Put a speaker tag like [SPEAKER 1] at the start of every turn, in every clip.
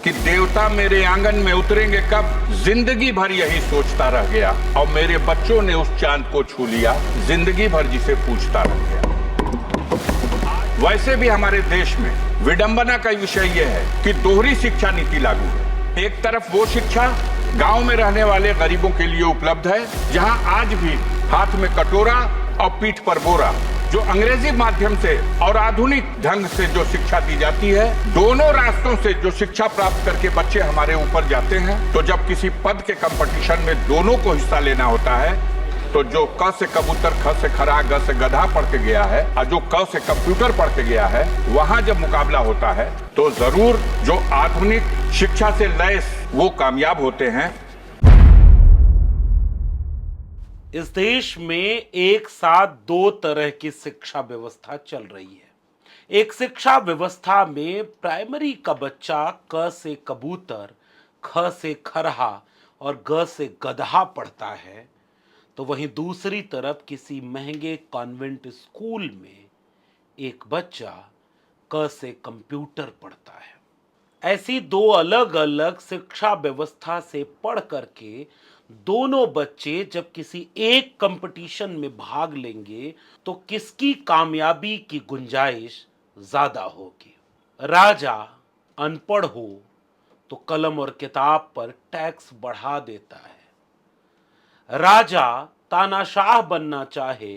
[SPEAKER 1] कि देवता मेरे आंगन में उतरेंगे कब, जिंदगी भर यही सोचता रह गया। और मेरे बच्चों ने उस चांद को छू लिया, जिंदगी भर जिसे पूछता रह गया। वैसे भी हमारे देश में विडंबना का विषय यह है कि दोहरी शिक्षा नीति लागू है। एक तरफ वो शिक्षा गांव में रहने वाले गरीबों के लिए उपलब्ध है, जहां आज भी हाथ में कटोरा और पीठ पर बोरा, जो अंग्रेजी माध्यम से और आधुनिक ढंग से जो शिक्षा दी जाती है, दोनों रास्तों से जो शिक्षा प्राप्त करके बच्चे हमारे ऊपर जाते हैं, तो जब किसी पद के कंपटीशन में दोनों को हिस्सा लेना होता है, तो जो क से कबूतर, ख से खरा, ग से गधा पढ़ के गया है और जो क से कंप्यूटर पढ़ के गया है, वहां जब मुकाबला होता है तो जरूर जो आधुनिक शिक्षा से लैस वो कामयाब होते हैं।
[SPEAKER 2] इस देश में एक साथ दो तरह की शिक्षा व्यवस्था चल रही है। एक शिक्षा व्यवस्था में प्राइमरी का बच्चा क से कबूतर, ख से खरहा और ग से गधा पढ़ता है, तो वहीं दूसरी तरफ किसी महंगे कॉन्वेंट स्कूल में एक बच्चा क से कंप्यूटर पढ़ता है। ऐसी दो अलग अलग शिक्षा व्यवस्था से पढ़ करके दोनों बच्चे जब किसी एक कंपटीशन में भाग लेंगे तो किसकी कामयाबी की गुंजाइश ज्यादा होगी। राजा अनपढ़ हो तो कलम और किताब पर टैक्स बढ़ा देता है। राजा तानाशाह बनना चाहे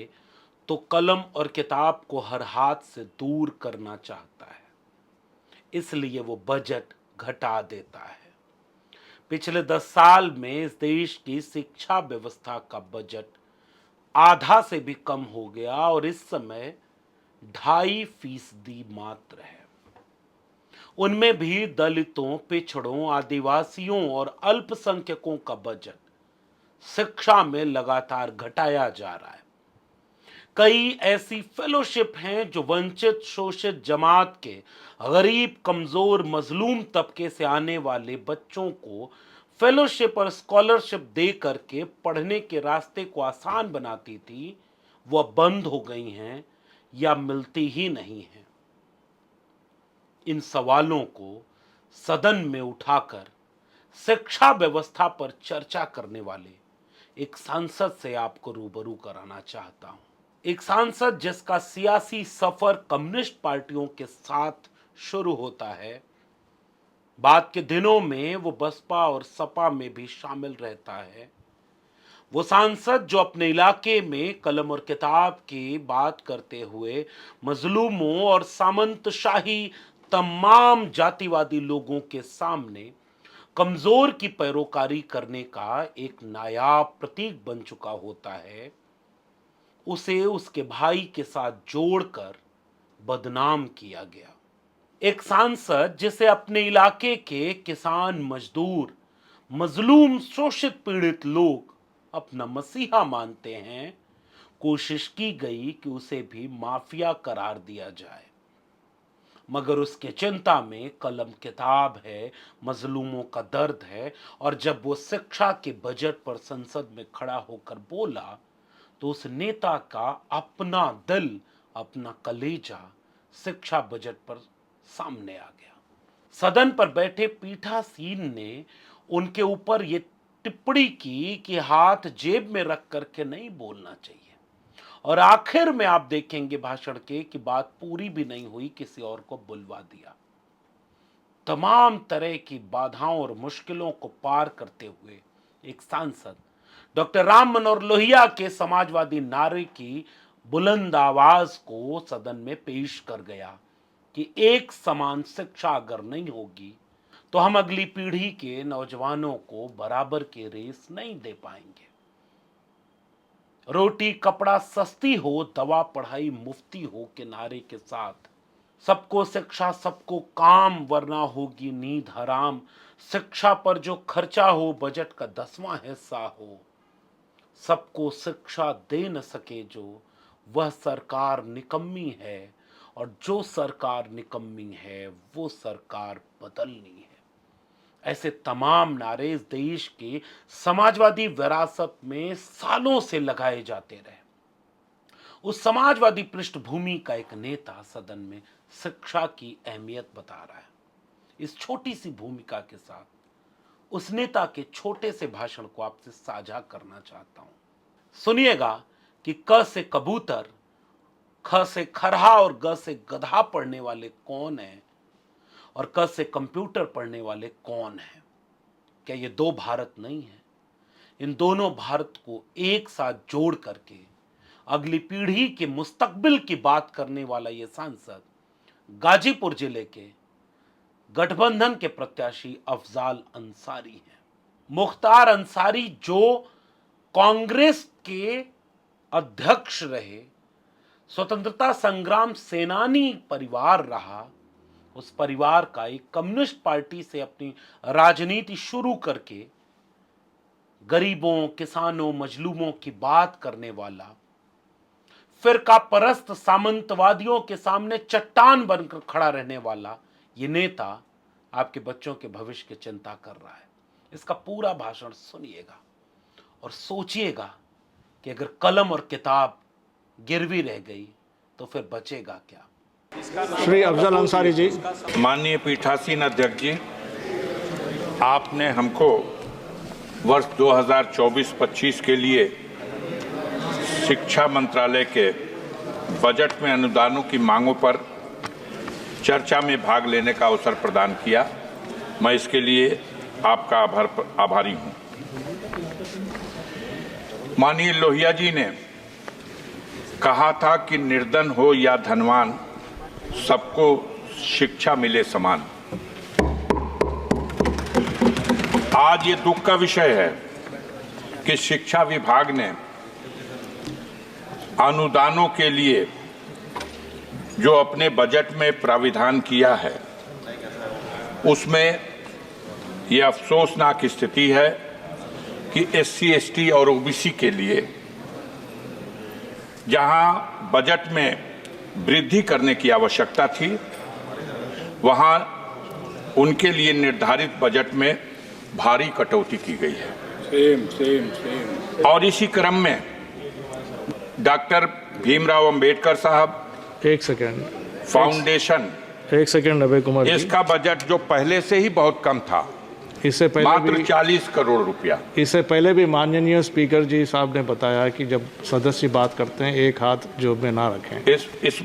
[SPEAKER 2] तो कलम और किताब को हर हाथ से दूर करना चाहता है, इसलिए वो बजट घटा देता है। पिछले 10 साल में इस देश की शिक्षा व्यवस्था का बजट आधा से भी कम हो गया और इस समय 2.5% मात्र है। उनमें भी दलितों, पिछड़ों, आदिवासियों और अल्पसंख्यकों का बजट शिक्षा में लगातार घटाया जा रहा है। कई ऐसी फेलोशिप हैं जो वंचित, शोषित जमात के गरीब, कमजोर, मजलूम तबके से आने वाले बच्चों को फेलोशिप और स्कॉलरशिप दे करके पढ़ने के रास्ते को आसान बनाती थी, वह बंद हो गई हैं या मिलती ही नहीं हैं। इन सवालों को सदन में उठाकर शिक्षा व्यवस्था पर चर्चा करने वाले एक सांसद से आपको रूबरू कराना चाहता हूं। एक सांसद जिसका सियासी सफर कम्युनिस्ट पार्टियों के साथ शुरू होता है, बाद के दिनों में वो बसपा और सपा में भी शामिल रहता है। वो सांसद जो अपने इलाके में कलम और किताब की बात करते हुए मजलूमों और सामंतशाही तमाम जातिवादी लोगों के सामने कमजोर की पैरोकारी करने का एक नायाब प्रतीक बन चुका होता है, उसे उसके भाई के साथ जोड़कर बदनाम किया गया। एक सांसद जिसे अपने इलाके के किसान, मजदूर, मजलूम, शोषित, पीड़ित लोग अपना मसीहा मानते हैं, कोशिश की गई कि उसे भी माफिया करार दिया जाए, मगर उसके चिंता में कलम किताब है, मजलूमों का दर्द है। और जब वो शिक्षा के बजट पर संसद में खड़ा होकर बोला तो उस नेता का अपना दिल, अपना कलेजा शिक्षा बजट पर सामने आ गया। सदन पर बैठे पीठासीन ने उनके ऊपर यह टिप्पणी की कि हाथ जेब में रख करके नहीं बोलना चाहिए। और आखिर में आप देखेंगे भाषण के कि बात पूरी भी नहीं हुई, किसी और को बुलवा दिया। तमाम तरह की बाधाओं और मुश्किलों को पार करते हुए एक सांसद डॉक्टर राम मनोहर लोहिया के समाजवादी नारे की बुलंद आवाज को सदन में पेश कर गया कि एक समान शिक्षा अगर नहीं होगी तो हम अगली पीढ़ी के नौजवानों को बराबर के रेस नहीं दे पाएंगे। रोटी कपड़ा सस्ती हो, दवा पढ़ाई मुफ्ती हो के नारे के साथ सबको शिक्षा, सबको काम, वरना होगी नींद हराम। शिक्षा पर जो खर्चा हो बजट का 10वां हिस्सा हो। सबको शिक्षा दे न सके जो, वह सरकार निकम्मी है। और जो सरकार निकम्मी है वो सरकार बदलनी है। ऐसे तमाम नारे इस देश के समाजवादी विरासत में सालों से लगाए जाते रहे। उस समाजवादी पृष्ठभूमि का एक नेता सदन में शिक्षा की अहमियत बता रहा है। इस छोटी सी भूमिका के साथ उस नेता के छोटे से भाषण को आपसे साझा करना चाहता हूं। सुनिएगा कि क से कबूतर, ख से खरहा और ग से गधा पढ़ने वाले कौन हैं और क से कंप्यूटर पढ़ने वाले कौन हैं। क्या ये दो भारत नहीं है? इन दोनों भारत को एक साथ जोड़ करके अगली पीढ़ी के मुस्तकबिल की बात करने वाला ये सांसद गाजीपुर जिले के गठबंधन के प्रत्याशी अफजाल अंसारी हैं। मुख्तार अंसारी जो कांग्रेस के अध्यक्ष रहे, स्वतंत्रता संग्राम सेनानी परिवार रहा, उस परिवार का एक कम्युनिस्ट पार्टी से अपनी राजनीति शुरू करके गरीबों, किसानों, मजलूमों की बात करने वाला, फिरका परस्त सामंतवादियों के सामने चट्टान बनकर खड़ा रहने वाला ये नेता आपके बच्चों के भविष्य की चिंता कर रहा है। इसका पूरा भाषण सुनिएगा और सोचिएगा कि अगर कलम और किताब गिरवी रह गई तो फिर बचेगा क्या।
[SPEAKER 3] श्री अफजल अंसारी जी।
[SPEAKER 1] माननीय पीठासीन अध्यक्ष जी, आपने हमको वर्ष 2024-25 के लिए शिक्षा मंत्रालय के बजट में अनुदानों की मांगों पर चर्चा में भाग लेने का अवसर प्रदान किया। मैं इसके लिए आपका आभारी हूं। माननीय लोहिया जी ने कहा था कि निर्धन हो या धनवान, सबको शिक्षा मिले समान। आज ये दुख का विषय है कि शिक्षा विभाग ने अनुदानों के लिए जो अपने बजट में प्राविधान किया है, उसमें यह अफसोसनाक स्थिति है कि SC, ST और OBC के लिए जहां बजट में वृद्धि करने की आवश्यकता थी, वहां उनके लिए निर्धारित बजट में भारी कटौती की गई है। और इसी क्रम में डॉक्टर भीमराव अंबेडकर साहब
[SPEAKER 3] एक सेकेंड
[SPEAKER 1] फाउंडेशन,
[SPEAKER 3] एक सेकेंड अभय कुमार जी।
[SPEAKER 1] इसका बजट जो पहले से ही बहुत कम था,
[SPEAKER 3] इससे पहले
[SPEAKER 1] मात्र
[SPEAKER 3] भी
[SPEAKER 1] 40 करोड़ रुपया।
[SPEAKER 3] इससे पहले भी माननीय स्पीकर जी साहब ने बताया कि जब सदस्य बात करते हैं एक हाथ जेब में ना रखें।
[SPEAKER 1] इस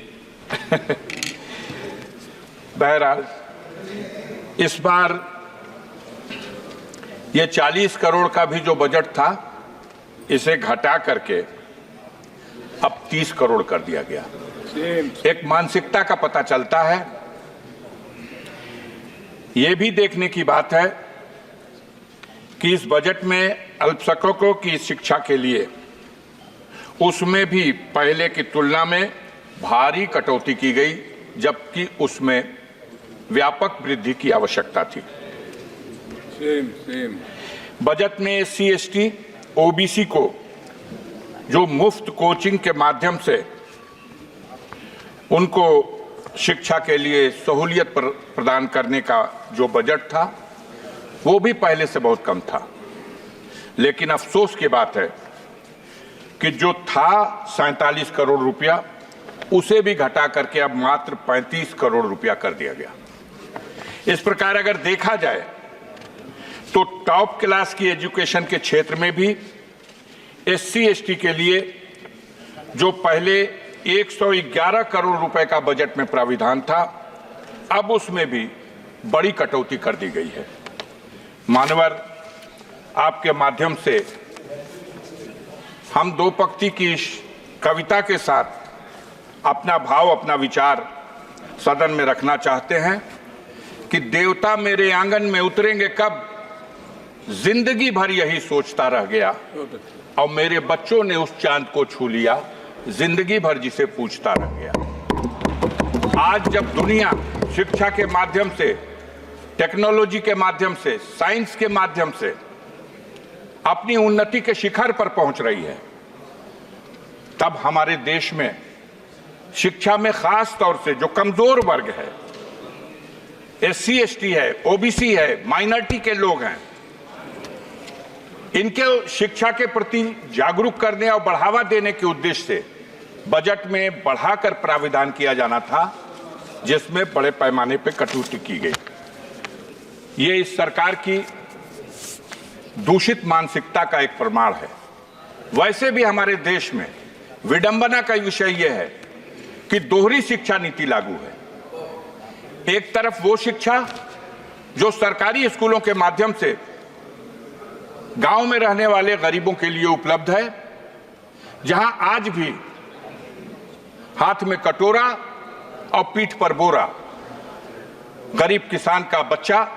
[SPEAKER 1] बहरहाल इस बार ये 40 करोड़ का भी जो बजट था, इसे घटा करके अब 30 करोड़ कर दिया गया। एक मानसिकता का पता चलता है। ये भी देखने की बात है कि इस बजट में अल्पसंख्यकों की शिक्षा के लिए उसमें भी पहले की तुलना में भारी कटौती की गई, जबकि उसमें व्यापक वृद्धि की आवश्यकता थी। बजट में SC, ST, OBC को जो मुफ्त कोचिंग के माध्यम से उनको शिक्षा के लिए सहूलियत प्रदान करने का जो बजट था, वो भी पहले से बहुत कम था। लेकिन अफसोस की बात है कि जो था 47 करोड़ रुपया, उसे भी घटा करके अब मात्र 35 करोड़ रुपया कर दिया गया। इस प्रकार अगर देखा जाए तो टॉप क्लास की एजुकेशन के क्षेत्र में भी SC, ST के लिए जो पहले 111 करोड़ रुपए का बजट में प्राविधान था, अब उसमें भी बड़ी कटौती कर दी गई है। मानवर, आपके माध्यम से हम दो पंक्ति की कविता के साथ अपना भाव, अपना विचार सदन में रखना चाहते हैं कि देवता मेरे आंगन में उतरेंगे कब, जिंदगी भर यही सोचता रह गया, और मेरे बच्चों ने उस चांद को छू लिया, जिंदगी भर जिसे पूछता रह गया। आज जब दुनिया शिक्षा के माध्यम से, टेक्नोलॉजी के माध्यम से, साइंस के माध्यम से अपनी उन्नति के शिखर पर पहुंच रही है, तब हमारे देश में शिक्षा में खास तौर से जो कमजोर वर्ग है, SC, ST है, OBC है, माइनॉरिटी के लोग हैं, इनके शिक्षा के प्रति जागरूक करने और बढ़ावा देने के उद्देश्य से बजट में बढ़ाकर प्राविधान किया जाना था, जिसमें बड़े पैमाने पर कटौती की गई। ये इस सरकार की दूषित मानसिकता का एक प्रमाण है। वैसे भी हमारे देश में विडंबना का विषय यह है कि दोहरी शिक्षा नीति लागू है। एक तरफ वो शिक्षा जो सरकारी स्कूलों के माध्यम से गांव में रहने वाले गरीबों के लिए उपलब्ध है, जहां आज भी हाथ में कटोरा और पीठ पर बोरा गरीब किसान का बच्चा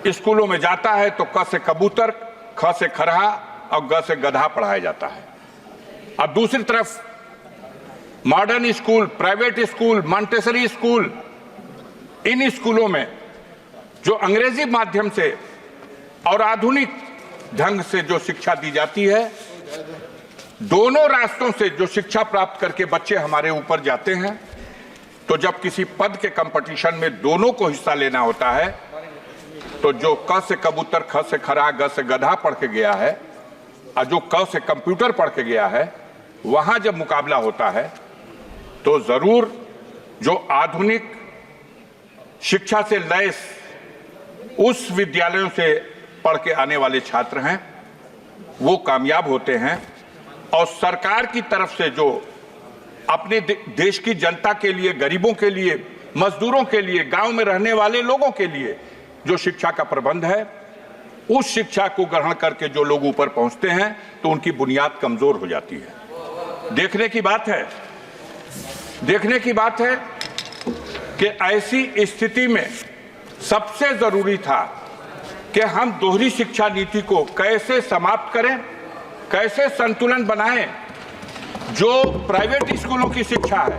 [SPEAKER 1] स्कूलों में जाता है तो क से कबूतर, ख से खरहा और ग से गधा पढ़ाया जाता है। और दूसरी तरफ modern school, private school, Montessori school, इन स्कूलों में जो अंग्रेजी माध्यम से और आधुनिक ढंग से जो शिक्षा दी जाती है, दोनों रास्तों से जो शिक्षा प्राप्त करके बच्चे हमारे ऊपर जाते हैं, तो जब किसी पद के कंपटीशन में दोनों को हिस्सा लेना होता है, तो जो क से कबूतर, ख से खरा, ग से गधा पढ़ के गया है और जो क से कंप्यूटर पढ़ के गया है, वहां जब मुकाबला होता है तो जरूर जो आधुनिक शिक्षा से लैस उस विद्यालयों से पढ़ के आने वाले छात्र हैं वो कामयाब होते हैं। और सरकार की तरफ से जो अपने देश की जनता के लिए, गरीबों के लिए, मजदूरों के लिए, गांव में रहने वाले लोगों के लिए जो शिक्षा का प्रबंध है, उस शिक्षा को ग्रहण करके जो लोग ऊपर पहुंचते हैं तो उनकी बुनियाद कमजोर हो जाती है। देखने की बात है कि ऐसी स्थिति में सबसे जरूरी था कि हम दोहरी शिक्षा नीति को कैसे समाप्त करें, कैसे संतुलन बनाएं। जो प्राइवेट स्कूलों की शिक्षा है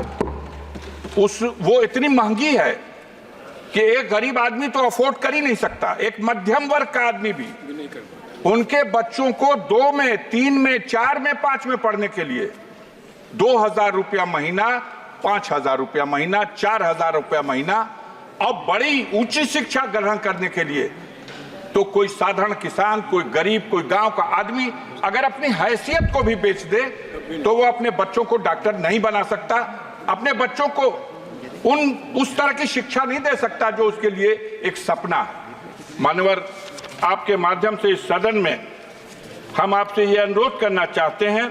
[SPEAKER 1] वो इतनी महंगी है कि एक गरीब आदमी तो अफोर्ड कर ही नहीं सकता, एक मध्यम वर्ग का आदमी भी उनके बच्चों को 2 में, 3 में, 4 में, 5 में पढ़ने के लिए 2,000 रुपया महीना, 5,000 रुपया महीना, 4,000 रुपया महीना, और बड़ी ऊंची शिक्षा ग्रहण करने के लिए तो कोई साधारण किसान, कोई गरीब, कोई गांव का आदमी अगर अपनी हैसियत को भी बेच दे तो वो अपने बच्चों को डॉक्टर नहीं बना सकता, अपने बच्चों को उस तरह की शिक्षा नहीं दे सकता जो उसके लिए एक सपना है। मान्यवर, आपके माध्यम से इस सदन में हम आपसे ये अनुरोध करना चाहते हैं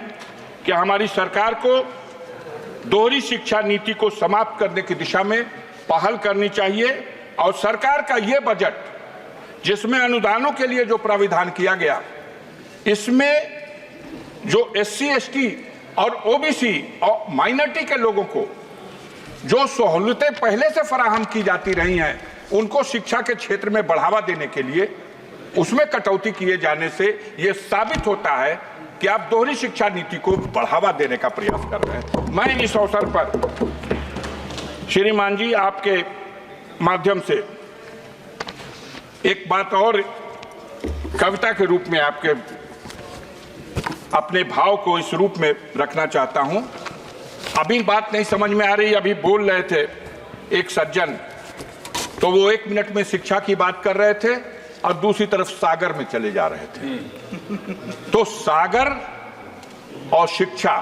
[SPEAKER 1] कि हमारी सरकार को दोहरी शिक्षा नीति को समाप्त करने की दिशा में पहल करनी चाहिए। और सरकार का ये बजट जिसमें अनुदानों के लिए जो प्राविधान किया गया, इसमें जो SC, ST और OBC और माइनॉरिटी के लोगों को जो सहूलतें पहले से फराहम की जाती रही हैं, उनको शिक्षा के क्षेत्र में बढ़ावा देने के लिए उसमें कटौती किए जाने से यह साबित होता है कि आप दोहरी शिक्षा नीति को बढ़ावा देने का प्रयास कर रहे हैं। मैं इस अवसर पर श्रीमान जी आपके माध्यम से एक बात और कविता के रूप में आपके अपने भाव को इस रूप में रखना चाहता हूं। अभी बात नहीं समझ में आ रही, अभी बोल रहे थे एक सज्जन, तो वो 1 मिनट में शिक्षा की बात कर रहे थे और दूसरी तरफ सागर में चले जा रहे थे। तो सागर और शिक्षा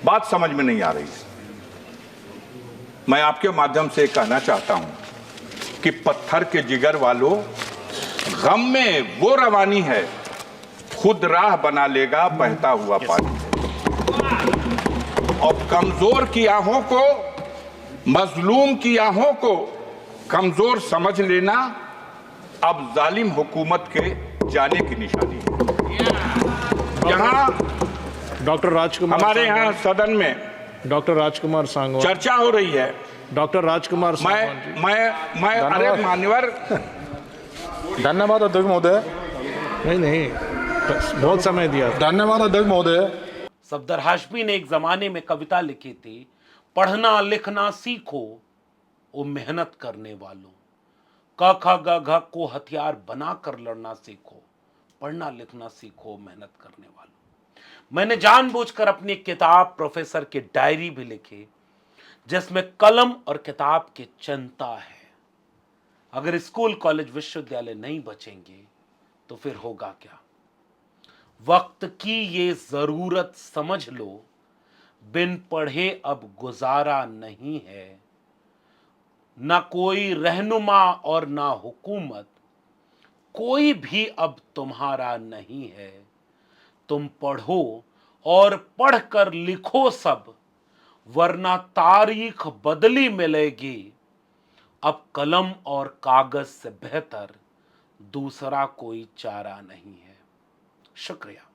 [SPEAKER 1] बात समझ में नहीं आ रही। मैं आपके माध्यम से कहना चाहता हूं कि पत्थर के जिगर वालों, गम में वो रवानी है, खुद राह बना लेगा बहता हुआ पानी। और कमजोर की आहों को, मजलूम की आहों को कमजोर समझ लेना अब जालिम हुकूमत के जाने की निशानी है। यहाँ
[SPEAKER 3] डॉक्टर राजकुमार,
[SPEAKER 1] हमारे यहाँ सदन में
[SPEAKER 3] डॉक्टर राजकुमार सांगवान
[SPEAKER 1] चर्चा हो रही है।
[SPEAKER 3] डॉक्टर राजकुमार सांगवान जी।
[SPEAKER 1] मैं अरे मान्यवर,
[SPEAKER 4] धन्यवाद अध्यक्ष महोदय।
[SPEAKER 3] नहीं, बहुत समय दिया।
[SPEAKER 4] धन्यवाद अध्यक्ष महोदय।
[SPEAKER 2] सफदर हाशमी ने एक जमाने में कविता लिखी थी, पढ़ना लिखना सीखो ओ मेहनत करने वालों, क ख ग घ को हथियार बनाकर लड़ना सीखो, पढ़ना लिखना सीखो मेहनत करने वालों। मैंने जानबूझकर अपनी किताब प्रोफेसर की डायरी भी लिखी जिसमें कलम और किताब की चिंता है। अगर स्कूल, कॉलेज, विश्वविद्यालय नहीं बचेंगे तो फिर होगा क्या? वक्त की ये जरूरत समझ लो, बिन पढ़े अब गुजारा नहीं है। ना कोई रहनुमा और ना हुकूमत, कोई भी अब तुम्हारा नहीं है। तुम पढ़ो और पढ़कर लिखो सब, वरना तारीख बदली मिलेगी। अब कलम और कागज से बेहतर दूसरा कोई चारा नहीं है। शुक्रिया।